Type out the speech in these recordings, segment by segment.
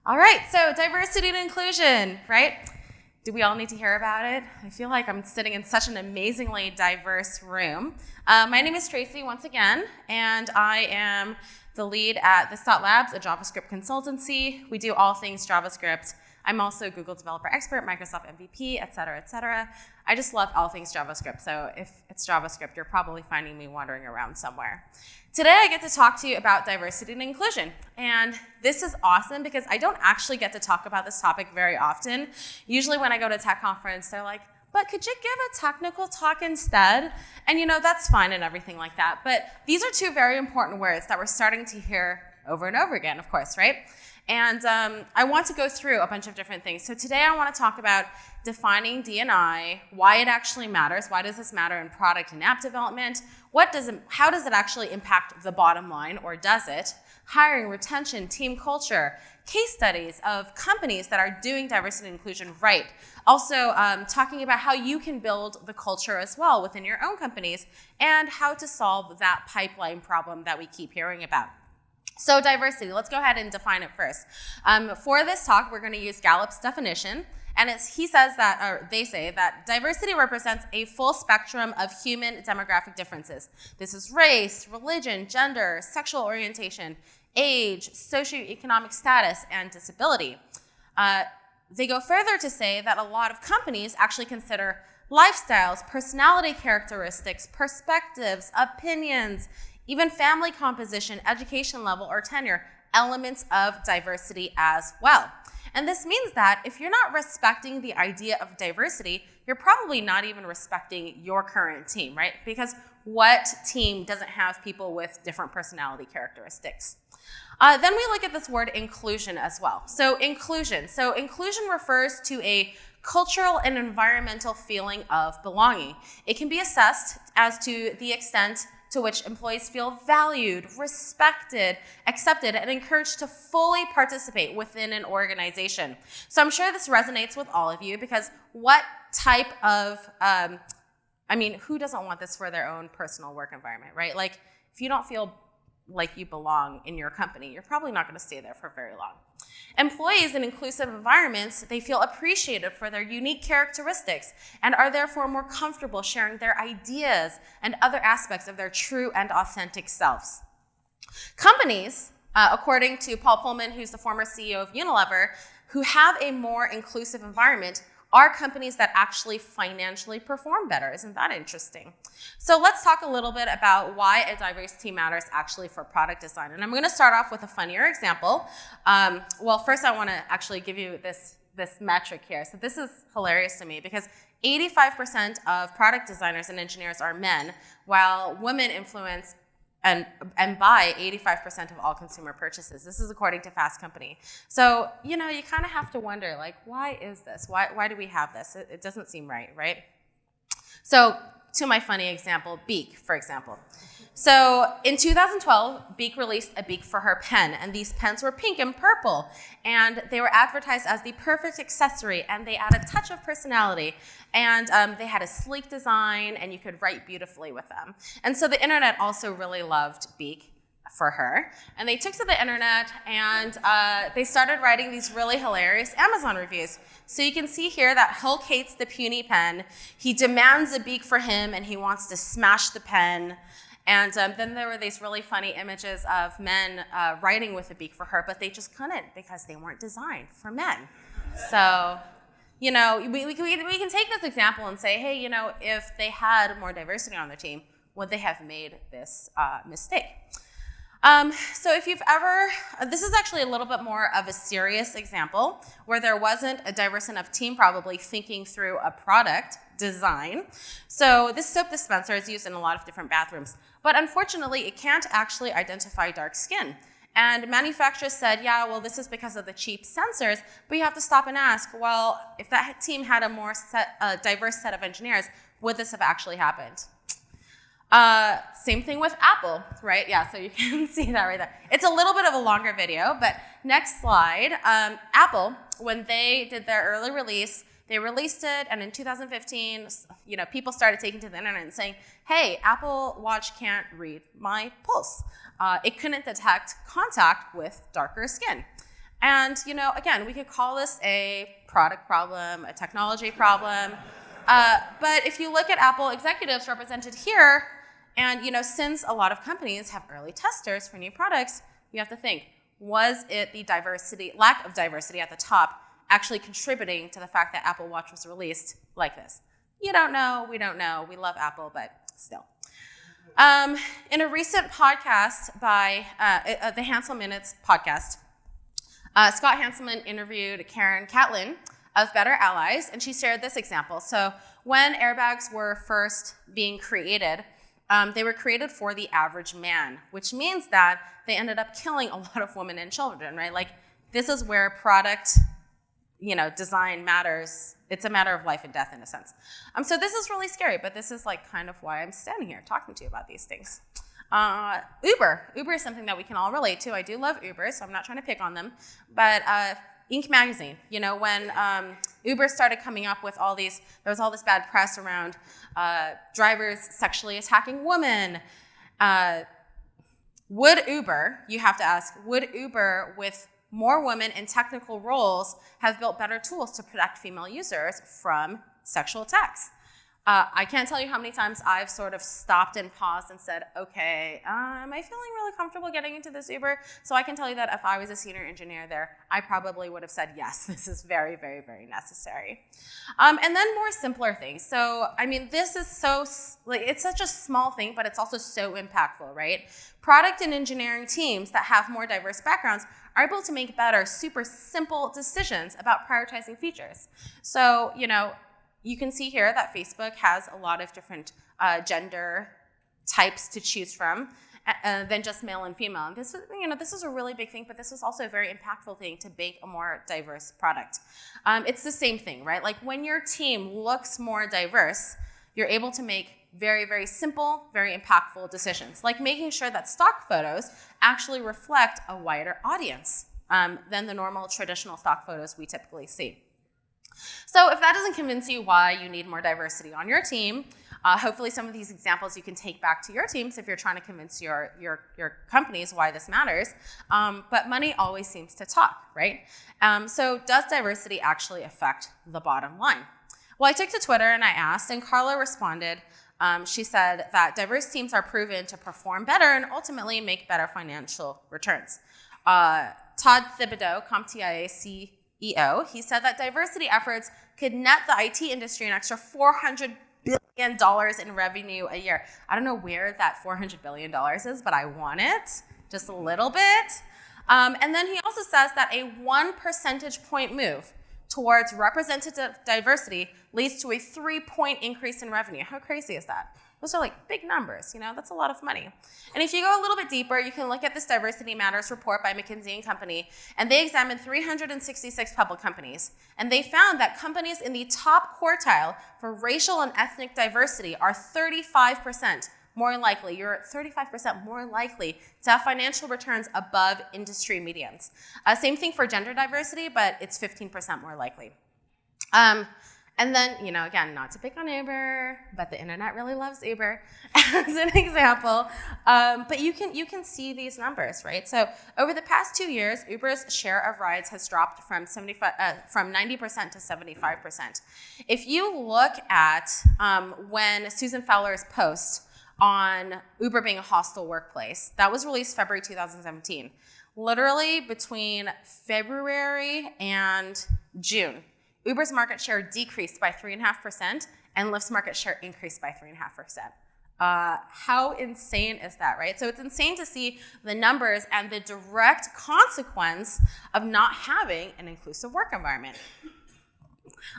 All right, so diversity and inclusion, right? Do we all need to hear about it? I feel like I'm sitting in such an amazingly diverse room. My name is Tracy once again, and I am the lead at This Labs, a JavaScript consultancy. We do all things JavaScript. I'm also Google Developer Expert, Microsoft MVP, et cetera, et cetera. I just love all things JavaScript, so if it's JavaScript, you're probably finding me wandering around somewhere. Today, I get to talk to you about diversity and inclusion, and this is awesome because I don't actually get to talk about this topic very often. Usually when I go to a tech conference, they're like, but could you give a technical talk instead? And that's fine and everything like that, but these are two very important words that we're starting to hear over and over again, of course, right? And I want to go through a bunch of different things. So today I want to talk about defining D&I, why it actually matters, why does this matter in product and app development, how does it actually impact the bottom line, or does it? Hiring, retention, team culture, case studies of companies that are doing diversity and inclusion right. Also talking about how you can build the culture as well within your own companies, and how to solve that pipeline problem that we keep hearing about. So diversity, let's go ahead and define it first. For this talk, we're going to use Gallup's definition, and they say that diversity represents a full spectrum of human demographic differences. This is race, religion, gender, sexual orientation, age, socioeconomic status, and disability. They go further to say that a lot of companies actually consider lifestyles, personality characteristics, perspectives, opinions, even family composition, education level, or tenure, elements of diversity as well. And this means that if you're not respecting the idea of diversity, you're probably not even respecting your current team, right? Because what team doesn't have people with different personality characteristics? Then we look at this word inclusion as well. So inclusion refers to a cultural and environmental feeling of belonging. It can be assessed as to the extent to which employees feel valued, respected, accepted, and encouraged to fully participate within an organization. So I'm sure this resonates with all of you, because what type of, who doesn't want this for their own personal work environment, right? Like, if you don't feel like you belong in your company, you're probably not going to stay there for very long. Employees in inclusive environments, they feel appreciated for their unique characteristics and are therefore more comfortable sharing their ideas and other aspects of their true and authentic selves. Companies, according to Paul Pullman, who's the former CEO of Unilever, who have a more inclusive environment are companies that actually financially perform better. Isn't that interesting? So let's talk a little bit about why a diverse team matters actually for product design. And I'm going to start off with a funnier example. First I want to actually give you this metric here. So this is hilarious to me, because 85% of product designers and engineers are men, while women influence and buy 85% of all consumer purchases. This is according to Fast Company. So, you kind of have to wonder, like, why is this? Why do we have this? It doesn't seem right? So, to my funny example, Beak, for example. So, in 2012, Beak released a Beak for Her pen, and these pens were pink and purple, and they were advertised as the perfect accessory, and they add a touch of personality, and they had a sleek design, and you could write beautifully with them. And so the internet also really loved Beak for Her, and they took to the internet, and they started writing these really hilarious Amazon reviews. So you can see here that Hulk hates the puny pen, he demands a Beak for him, and he wants to smash the pen. And then there were these really funny images of men writing with a Beak for Her, but they just couldn't because they weren't designed for men. So, we can take this example and say, hey, if they had more diversity on their team, would they have made this mistake? So if you've ever, this is actually a little bit more of a serious example where there wasn't a diverse enough team probably thinking through a product design. So this soap dispenser is used in a lot of different bathrooms, but unfortunately it can't actually identify dark skin. And manufacturers said, yeah, well, this is because of the cheap sensors, but you have to stop and ask, well, if that team had a more diverse set of engineers, would this have actually happened? Same thing with Apple, right? Yeah, so you can see that right there. It's a little bit of a longer video, but next slide. Apple, when they did their early release, they released it, and in 2015, people started taking to the internet and saying, hey, Apple Watch can't read my pulse. It couldn't detect contact with darker skin. And, again, we could call this a product problem, a technology problem. But if you look at Apple executives represented here, and, since a lot of companies have early testers for new products, you have to think, was it the lack of diversity at the top actually contributing to the fact that Apple Watch was released like this? You don't know, we don't know. We love Apple, but still. In a recent podcast by the Hansel Minutes podcast, Scott Hanselman interviewed Karen Catlin of Better Allies, and she shared this example. So when airbags were first being created, they were created for the average man, which means that they ended up killing a lot of women and children, right? Like, this is where product, design matters. It's a matter of life and death in a sense. So this is really scary, but this is kind of why I'm standing here talking to you about these things. Uber is something that we can all relate to. I do love Uber, so I'm not trying to pick on them. But Inc. magazine, when Uber started coming up with there was all this bad press around drivers sexually attacking women. You have to ask, would Uber with more women in technical roles have built better tools to protect female users from sexual attacks? I can't tell you how many times I've sort of stopped and paused and said, okay, am I feeling really comfortable getting into this Uber? So I can tell you that if I was a senior engineer there, I probably would have said, yes, this is very, very, very necessary. And then more simpler things. So, this is it's such a small thing, but it's also so impactful, right? Product and engineering teams that have more diverse backgrounds are able to make better, super simple decisions about prioritizing features. So, you can see here that Facebook has a lot of different gender types to choose from than just male and female. And this is a really big thing, but this is also a very impactful thing to make a more diverse product. It's the same thing, right? Like, when your team looks more diverse, you're able to make very, very simple, very impactful decisions, like making sure that stock photos actually reflect a wider audience than the normal traditional stock photos we typically see. So if that doesn't convince you why you need more diversity on your team, hopefully some of these examples you can take back to your teams if you're trying to convince your companies why this matters. But money always seems to talk, right? So does diversity actually affect the bottom line? Well, I took to Twitter and I asked, and Carla responded. She said that diverse teams are proven to perform better and ultimately make better financial returns. Todd Thibodeau, CompTIA CEO, he said that diversity efforts could net the IT industry an extra $400 billion in revenue a year. I don't know where that $400 billion is, but I want it just a little bit. And then he also says that a 1 percentage point move towards representative diversity leads to a 3-point increase in revenue. How crazy is that? Those are big numbers, that's a lot of money. And if you go a little bit deeper, you can look at this Diversity Matters report by McKinsey & Company, and they examined 366 public companies. And they found that companies in the top quartile for racial and ethnic diversity are 35% more likely. You're 35% more likely to have financial returns above industry medians. Same thing for gender diversity, but it's 15% more likely. And then, again, not to pick on Uber, but the internet really loves Uber as an example. But you can see these numbers, right? So over the past 2 years, Uber's share of rides has dropped from 90% to 75%. If you look at when Susan Fowler's post on Uber being a hostile workplace, that was released February 2017. Literally between February and June, Uber's market share decreased by 3.5% and Lyft's market share increased by 3.5%. How insane is that, right? So it's insane to see the numbers and the direct consequence of not having an inclusive work environment.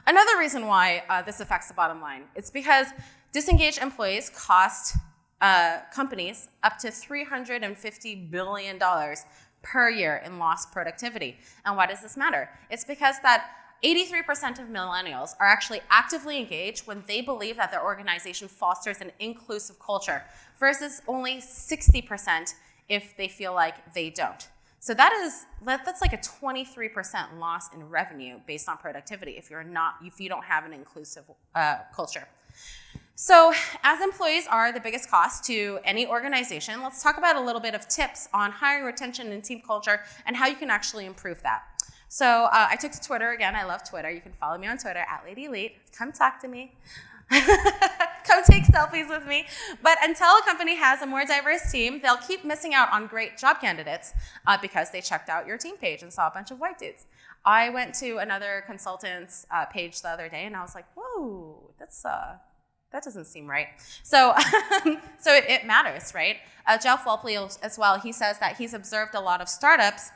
Another reason why this affects the bottom line is because disengaged employees cost companies up to $350 billion per year in lost productivity. And why does this matter? It's because that 83% of millennials are actually actively engaged when they believe that their organization fosters an inclusive culture versus only 60% if they feel like they don't. So that's like a 23% loss in revenue based on productivity if you don't have an inclusive culture. So as employees are the biggest cost to any organization, let's talk about a little bit of tips on hiring, retention, and team culture and how you can actually improve that. So I took to Twitter again. I love Twitter. You can follow me on Twitter @LadyElite. Come talk to me. Come take selfies with me. But until a company has a more diverse team, they'll keep missing out on great job candidates because they checked out your team page and saw a bunch of white dudes. I went to another consultant's page the other day, and I was like, whoa, that doesn't seem right. So it matters, right? Jeff Welpley as well, he says that he's observed a lot of startups.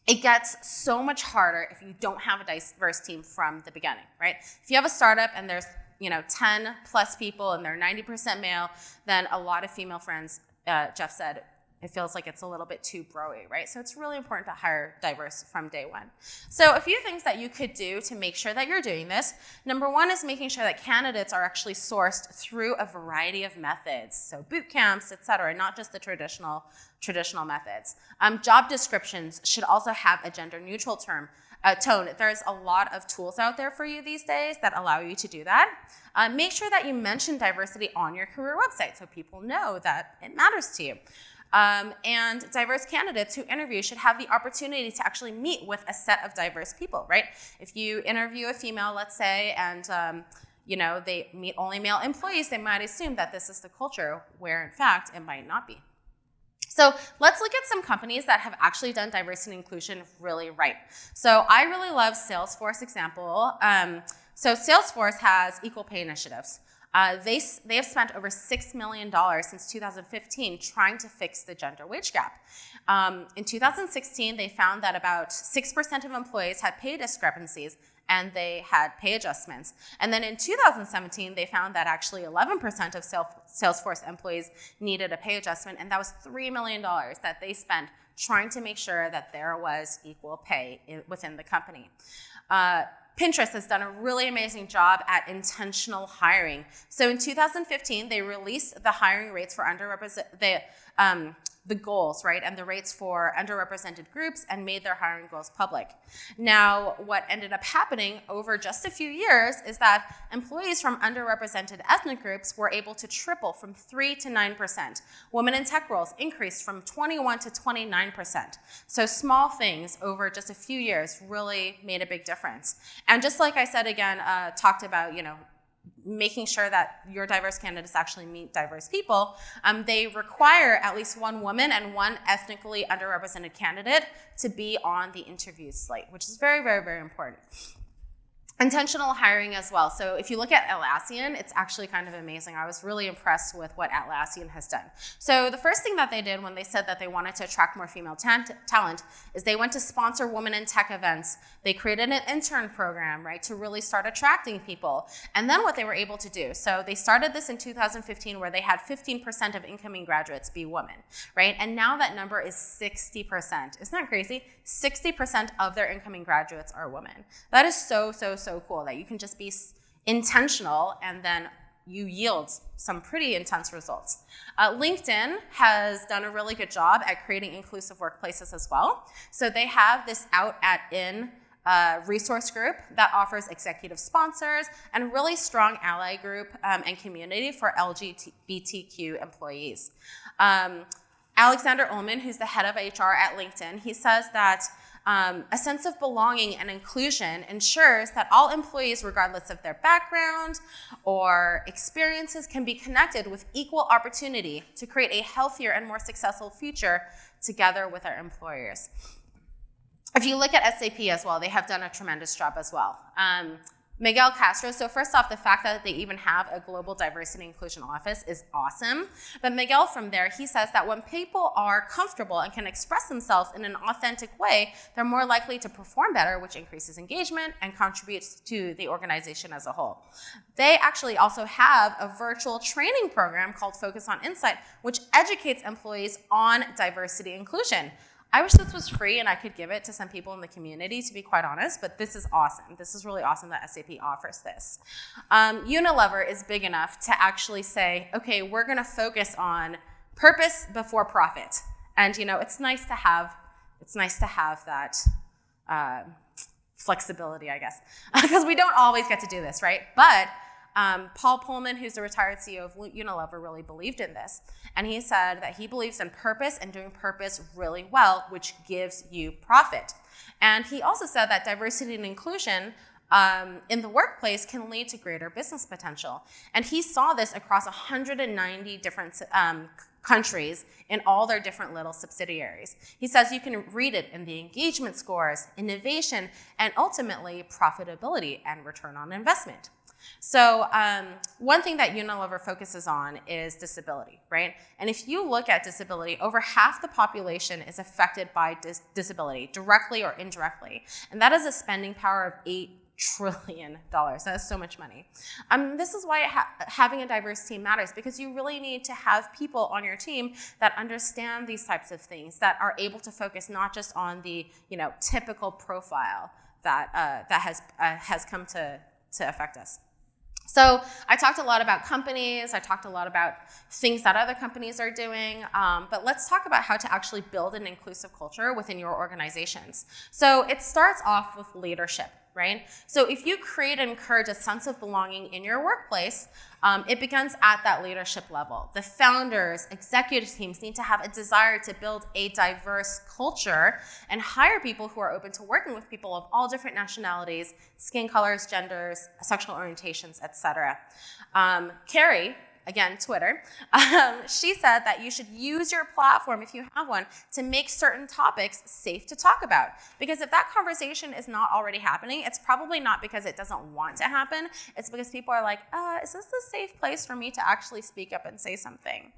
It gets so much harder if you don't have a diverse team from the beginning, right? If you have a startup and there's 10 plus people and they're 90% male, then a lot of female friends, Jeff said, it feels like it's a little bit too bro-y, right? So it's really important to hire diverse from day one. So a few things that you could do to make sure that you're doing this. Number one is making sure that candidates are actually sourced through a variety of methods. So boot camps, et cetera, not just the traditional methods. Job descriptions should also have a gender neutral tone. There's a lot of tools out there for you these days that allow you to do that. Make sure that you mention diversity on your career website so people know that it matters to you. And diverse candidates who interview should have the opportunity to actually meet with a set of diverse people, right? If you interview a female, let's say, and they meet only male employees, they might assume that this is the culture, where in fact it might not be. So let's look at some companies that have actually done diversity and inclusion really right. So I really love Salesforce example. So Salesforce has equal pay initiatives. They have spent over $6 million since 2015 trying to fix the gender wage gap. In 2016, they found that about 6% of employees had pay discrepancies and they had pay adjustments. And then in 2017, they found that actually 11% of Salesforce employees needed a pay adjustment, and that was $3 million that they spent trying to make sure that there was equal pay within the company. Pinterest has done a really amazing job at intentional hiring. So in 2015, they released the hiring rates for the goals, right, and the rates for underrepresented groups and made their hiring goals public. Now, what ended up happening over just a few years is that employees from underrepresented ethnic groups were able to triple from 3 to 9%. Women in tech roles increased from 21 to 29%. So small things over just a few years really made a big difference. And just like I said again, talked about, making sure that your diverse candidates actually meet diverse people, they require at least one woman and one ethnically underrepresented candidate to be on the interview slate, which is very, very, very important. Intentional hiring as well. So if you look at Atlassian, it's actually kind of amazing. I was really impressed with what Atlassian has done. So the first thing that they did when they said that they wanted to attract more female talent is they went to sponsor women in tech events. They created an intern program, right, to really start attracting people. And then what they were able to do, so they started this in 2015 where they had 15% of incoming graduates be women, right? And now that number is 60%. Isn't that crazy? 60% of their incoming graduates are women. That is so cool that you can just be intentional and then you yield some pretty intense results. LinkedIn has done a really good job at creating inclusive workplaces as well. So they have this Out at In resource group that offers executive sponsors and really strong ally group and community for LGBTQ employees. Alexander Ullman, who's the head of HR at LinkedIn, he says that a sense of belonging and inclusion ensures that all employees, regardless of their background or experiences, can be connected with equal opportunity to create a healthier and more successful future together with our employers. If you look at SAP as well, they have done a tremendous job as well. Miguel Castro, so first off, the fact that they even have a global diversity and inclusion office is awesome. But Miguel from there, he says that when people are comfortable and can express themselves in an authentic way, they're more likely to perform better, which increases engagement and contributes to the organization as a whole. They actually also have a virtual training program called Focus on Insight, which educates employees on diversity and inclusion. I wish this was free and I could give it to some people in the community, to be quite honest, but this is awesome. This is really awesome that SAP offers this. Unilever is big enough to actually say, okay, we're gonna focus on purpose before profit. And it's nice to have that flexibility, I guess, because we don't always get to do this, right? But Paul Pullman, who's the retired CEO of Unilever, really believed in this. And he said that he believes in purpose and doing purpose really well, which gives you profit. And he also said that diversity and inclusion in the workplace can lead to greater business potential. And he saw this across 190 different countries in all their different little subsidiaries. He says you can read it in the engagement scores, innovation, and ultimately profitability and return on investment. So one thing that Unilever focuses on is disability, right? And if you look at disability, over half the population is affected by disability, directly or indirectly. And that is a spending power of $8 trillion. That is so much money. This is why having a diverse team matters, because you really need to have people on your team that understand these types of things, that are able to focus not just on the typical profile that has come to affect us. So I talked a lot about companies, I talked a lot about things that other companies are doing, but let's talk about how to actually build an inclusive culture within your organizations. So it starts off with leadership, right? So if you create and encourage a sense of belonging in your workplace, it begins at that leadership level. The founders, executive teams need to have a desire to build a diverse culture and hire people who are open to working with people of all different nationalities, skin colors, genders, sexual orientations, etc. Carrie, again, Twitter, she said that you should use your platform, if you have one, to make certain topics safe to talk about. Because if that conversation is not already happening, it's probably not because it doesn't want to happen. It's because people are like, is this a safe place for me to actually speak up and say something?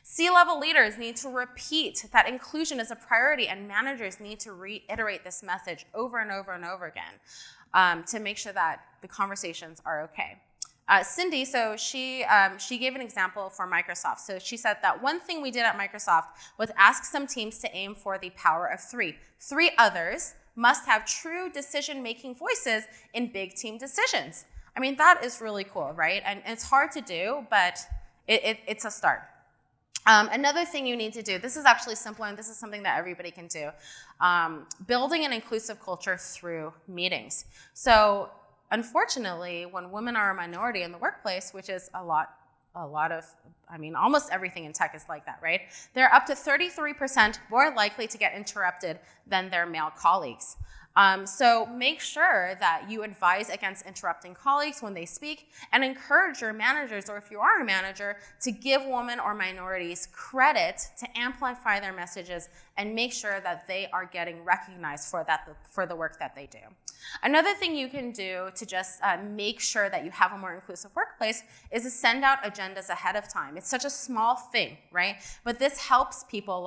C-level leaders need to repeat that inclusion is a priority, and managers need to reiterate this message over and over and over again to make sure that the conversations are okay. Cindy, so she gave an example for Microsoft. So she said that one thing we did at Microsoft was ask some teams to aim for the power of three. 3 others must have true decision-making voices in big team decisions. I mean, that is really cool, right? And it's hard to do, but it's a start. Another thing you need to do, this is actually simple, and this is something that everybody can do, building an inclusive culture through meetings. So unfortunately, when women are a minority in the workplace, which is a lot of, almost everything in tech is like that, right? They're up to 33% more likely to get interrupted than their male colleagues. So make sure that you advise against interrupting colleagues when they speak, and encourage your managers, or if you are a manager, to give women or minorities credit to amplify their messages and make sure that they are getting recognized for the work that they do. Another thing you can do to just make sure that you have a more inclusive workplace is to send out agendas ahead of time. It's such a small thing, right? But this helps people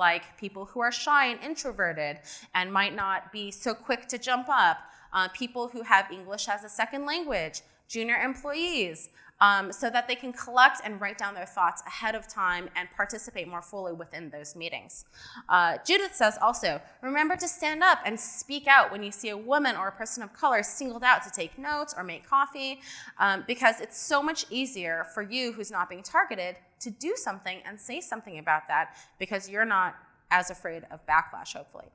who are shy and introverted and might not be so quick to jump up, people who have English as a second language, junior employees, so that they can collect and write down their thoughts ahead of time and participate more fully within those meetings. Judith says also, remember to stand up and speak out when you see a woman or a person of color singled out to take notes or make coffee, because it's so much easier for you who's not being targeted to do something and say something about that, because you're not as afraid of backlash, hopefully.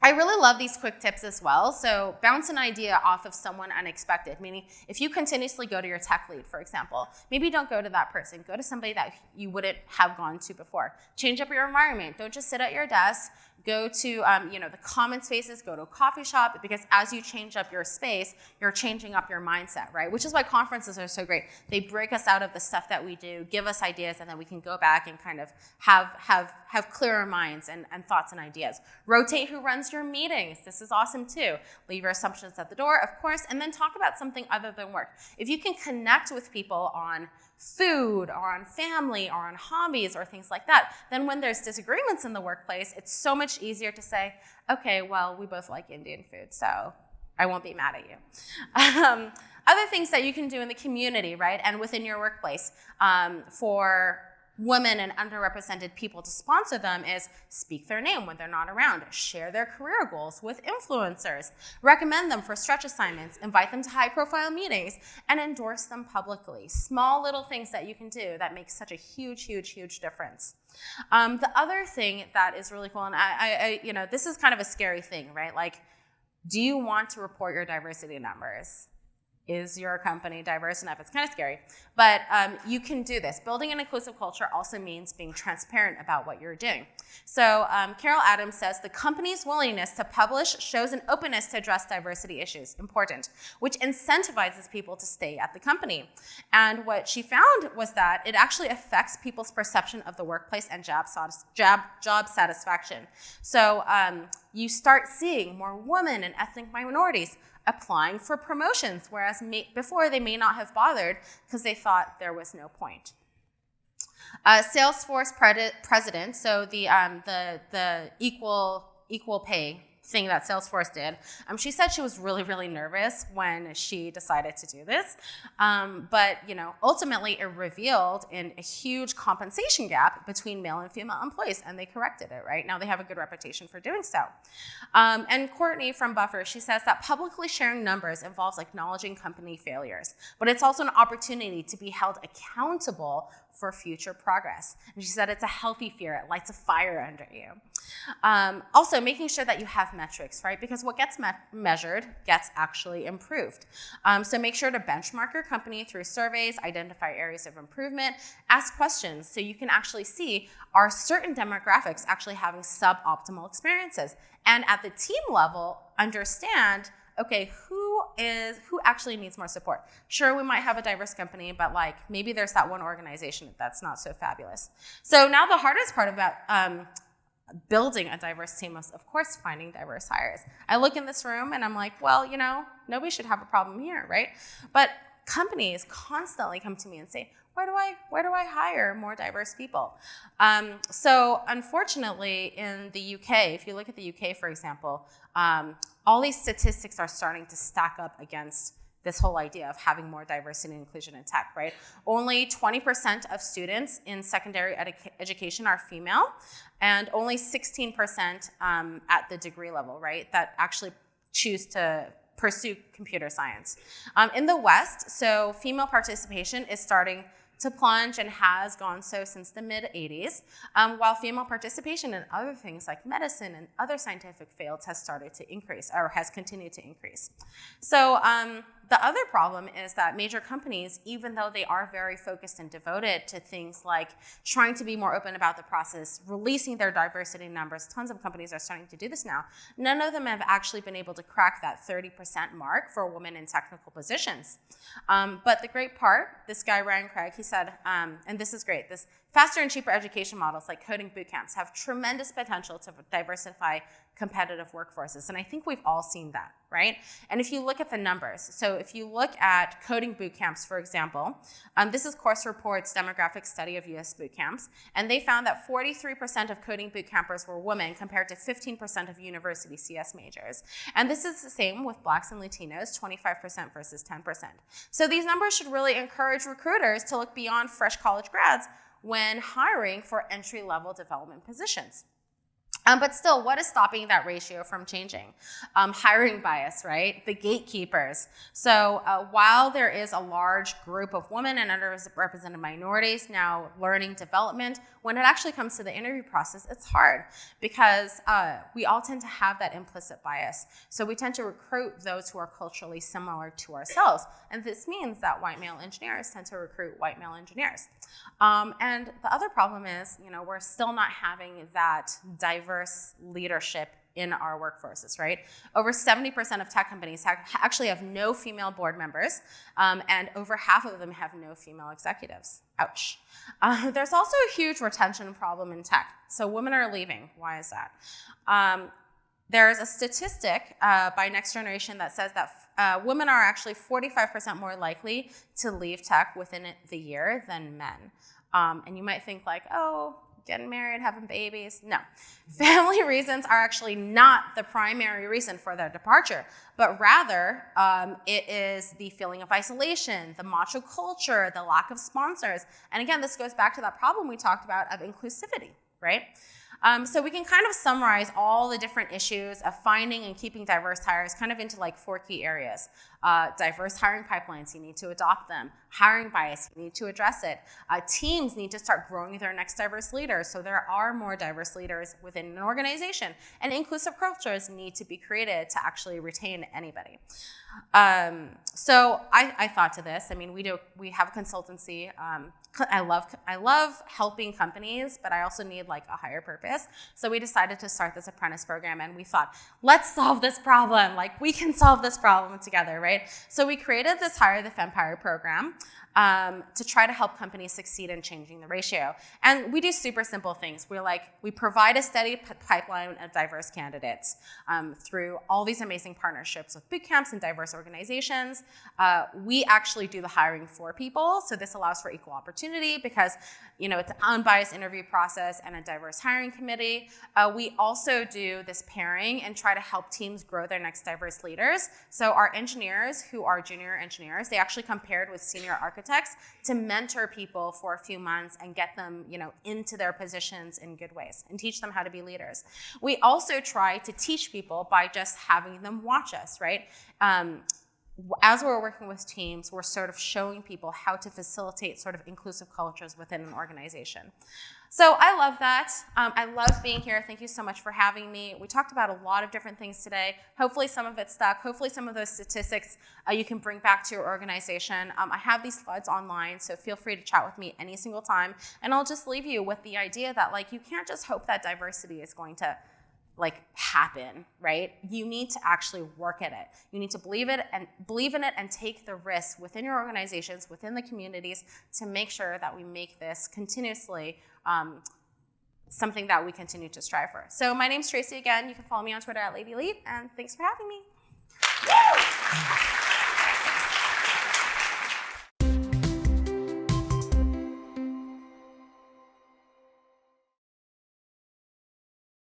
I really love these quick tips as well. So bounce an idea off of someone unexpected, meaning if you continuously go to your tech lead, for example, maybe don't go to that person. Go to somebody that you wouldn't have gone to before. Change up your environment. Don't just sit at your desk. Go to the common spaces, go to a coffee shop, because as you change up your space, you're changing up your mindset, right? Which is why conferences are so great. They break us out of the stuff that we do, give us ideas, and then we can go back and kind of have clearer minds and thoughts and ideas. Rotate who runs your meetings. This is awesome too. Leave your assumptions at the door, of course, and then talk about something other than work. If you can connect with people on food or on family or on hobbies or things like that, then when there's disagreements in the workplace, it's so much easier to say, okay, well, we both like Indian food, so I won't be mad at you. Other things that you can do in the community, right, and within your workplace for women and underrepresented people to sponsor them is speak their name when they're not around, share their career goals with influencers, recommend them for stretch assignments, invite them to high-profile meetings, and endorse them publicly. Small little things that you can do that make such a huge, huge, huge difference. The other thing that is really cool, and I this is kind of a scary thing, right? Like, do you want to report your diversity numbers? Is your company diverse enough? It's kind of scary, but you can do this. Building an inclusive culture also means being transparent about what you're doing. So Carol Adams says, the company's willingness to publish shows an openness to address diversity issues, important, which incentivizes people to stay at the company. And what she found was that it actually affects people's perception of the workplace and job satisfaction. So you start seeing more women and ethnic minorities applying for promotions, whereas before they may not have bothered because they thought there was no point. Salesforce president, so the equal pay thing that Salesforce did, she said she was really, really nervous when she decided to do this. But ultimately it revealed a huge compensation gap between male and female employees, and they corrected it, right? Now they have a good reputation for doing so. And Courtney from Buffer, she says that publicly sharing numbers involves acknowledging company failures, but it's also an opportunity to be held accountable for future progress. And she said it's a healthy fear. It lights a fire under you. Also, making sure that you have metrics, right? Because what gets measured gets actually improved. So make sure to benchmark your company through surveys, identify areas of improvement, ask questions so you can actually see, are certain demographics actually having suboptimal experiences? And at the team level, understand, okay, who actually needs more support? Sure, we might have a diverse company, but maybe there's that one organization that's not so fabulous. So now the hardest part about building a diverse team is, of course, finding diverse hires. I look in this room and I'm like, well, nobody should have a problem here, right? But companies constantly come to me and say, where do I hire more diverse people? So unfortunately, in the UK, if you look at the UK, for example, all these statistics are starting to stack up against this whole idea of having more diversity and inclusion in tech, right? Only 20% of students in secondary education are female, and only 16% at the degree level, right, that actually choose to pursue computer science. In the West, so female participation is starting to plunge and has gone so since the mid-'80s, while female participation in other things like medicine and other scientific fields has started to increase, or has continued to increase. So the other problem is that major companies, even though they are very focused and devoted to things like trying to be more open about the process, releasing their diversity numbers, tons of companies are starting to do this now, none of them have actually been able to crack that 30% mark for women in technical positions. But the great part, this guy, Ryan Craig, he said, and this is great, this faster and cheaper education models like coding bootcamps have tremendous potential to diversify competitive workforces. And I think we've all seen that, right? And if you look at the numbers, so if you look at coding bootcamps, for example, this is Course Report's demographic study of US bootcamps, and they found that 43% of coding bootcampers were women compared to 15% of university CS majors. And this is the same with Blacks and Latinos, 25% versus 10%. So these numbers should really encourage recruiters to look beyond fresh college grads when hiring for entry-level development positions. But still, what is stopping that ratio from changing? Hiring bias, right? The gatekeepers. So while there is a large group of women and underrepresented minorities now learning development, when it actually comes to the interview process, it's hard because we all tend to have that implicit bias. So we tend to recruit those who are culturally similar to ourselves. And this means that white male engineers tend to recruit white male engineers. And the other problem is, we're still not having that diverse leadership in our workforces, right? Over 70% of tech companies actually have no female board members, and over half of them have no female executives. Ouch. There's also a huge retention problem in tech. So women are leaving. Why is that? There's a statistic by Next Generation that says that women are actually 45% more likely to leave tech within the year than men. And you might think oh, getting married, having babies. No. Family reasons are actually not the primary reason for their departure, but rather it is the feeling of isolation, the macho culture, the lack of sponsors. And again, this goes back to that problem we talked about of inclusivity, right? So we can kind of summarize all the different issues of finding and keeping diverse hires kind of into like 4 key areas. Diverse hiring pipelines, you need to adopt them. Hiring bias, you need to address it. Teams need to start growing their next diverse leaders, so there are more diverse leaders within an organization. And inclusive cultures need to be created to actually retain anybody. So I thought to this. I mean, we have a consultancy. I love helping companies, but I also need like a higher purpose. So we decided to start this apprentice program, and we thought, let's solve this problem. Like, we can solve this problem together, right? So we created this Hire the Fempire program to try to help companies succeed in changing the ratio. And we do super simple things. We provide a steady pipeline of diverse candidates through all these amazing partnerships with boot camps and diverse organizations. We actually do the hiring for people, so this allows for equal opportunity because, it's an unbiased interview process and a diverse hiring committee. We also do this pairing and try to help teams grow their next diverse leaders. So our engineers, who are junior engineers, they actually come paired with senior architects to mentor people for a few months and get them, into their positions in good ways and teach them how to be leaders. We also try to teach people by just having them watch us, right? As we're working with teams, we're sort of showing people how to facilitate sort of inclusive cultures within an organization. So I love that. I love being here. Thank you so much for having me. We talked about a lot of different things today. Hopefully some of it stuck. Hopefully some of those statistics you can bring back to your organization. I have these slides online, so feel free to chat with me any single time. And I'll just leave you with the idea that you can't just hope that diversity is going to happen, right? You need to actually work at it. You need to believe in it and take the risk within your organizations, within the communities, to make sure that we make this continuously something that we continue to strive for. So my name's Tracy again. You can follow me on Twitter at LadyLeap, and thanks for having me.